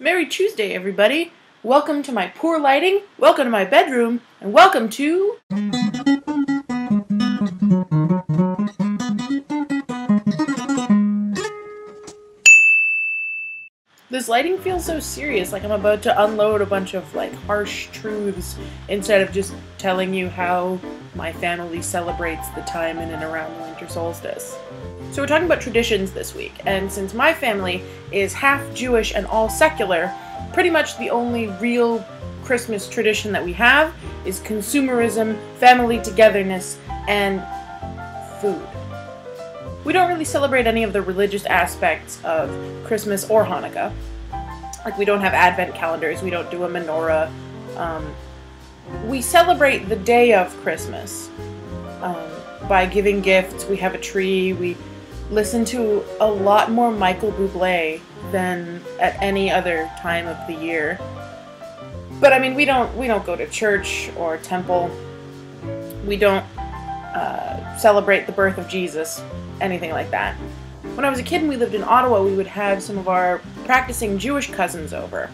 Merry Tuesday, everybody! Welcome to my poor lighting, welcome to my bedroom, and welcome to... This lighting feels so serious, like I'm about to unload a bunch of, harsh truths instead of just telling you how my family celebrates the time in and around the winter solstice. So we're talking about traditions this week, and since my family is half Jewish and all secular, pretty much the only real Christmas tradition that we have is consumerism, family togetherness, and food. We don't really celebrate any of the religious aspects of Christmas or Hanukkah. Like, we don't have advent calendars, we don't do a menorah. We celebrate the day of Christmas by giving gifts. We have a tree, we listen to a lot more Michael Bublé than at any other time of the year. But I mean, we don't go to church or temple. We don't celebrate the birth of Jesus, anything like that. When I was a kid and we lived in Ottawa, we would have some of our practicing Jewish cousins over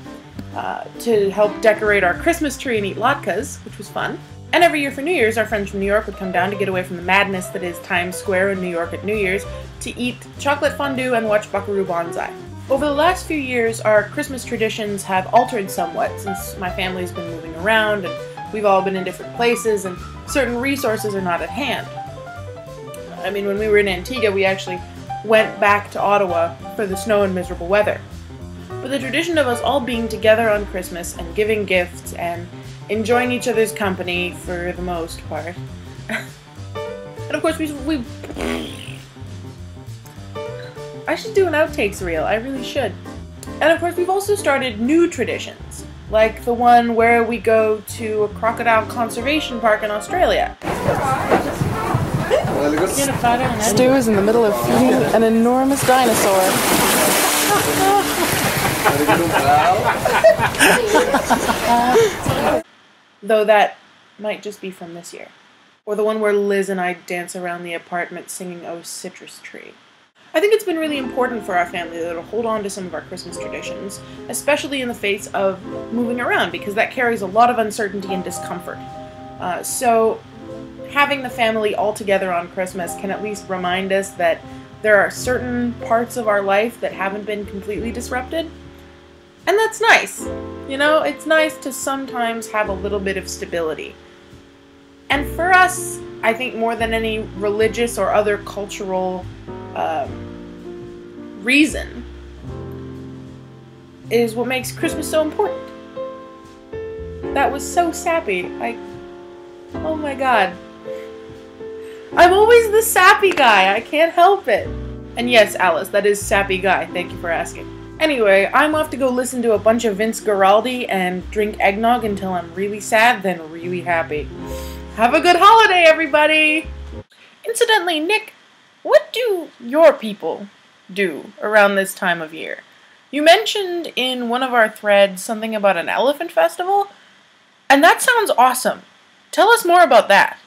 to help decorate our Christmas tree and eat latkes, which was fun. And every year for New Year's, our friends from New York would come down to get away from the madness that is Times Square in New York at New Year's to eat chocolate fondue and watch Buckaroo Banzai. Over the last few years, our Christmas traditions have altered somewhat since my family's been moving around and we've all been in different places and certain resources are not at hand. I mean, when we were in Antigua, we actually went back to Ottawa for the snow and miserable weather. But the tradition of us all being together on Christmas and giving gifts and enjoying each other's company for the most part. And of course we I should do an outtakes reel, I really should. And of course we've also started new traditions, like the one where we go to a crocodile conservation park in Australia. Stu is in the middle of feeding an enormous dinosaur. Though that might just be from this year. Or the one where Liz and I dance around the apartment singing "Oh Citrus Tree." I think it's been really important for our family though to hold on to some of our Christmas traditions, especially in the face of moving around, because that carries a lot of uncertainty and discomfort. So having the family all together on Christmas can at least remind us that there are certain parts of our life that haven't been completely disrupted. And that's nice. You know, it's nice to sometimes have a little bit of stability. And for us, I think more than any religious or other cultural reason, is what makes Christmas so important. That was so sappy. Oh my god. I'm always the sappy guy, I can't help it. And yes, Alice, that is sappy guy, thank you for asking. Anyway, I'm off to go listen to a bunch of Vince Guaraldi and drink eggnog until I'm really sad, then really happy. Have a good holiday, everybody! Incidentally, Nick, what do your people do around this time of year? You mentioned in one of our threads something about an elephant festival, and that sounds awesome. Tell us more about that.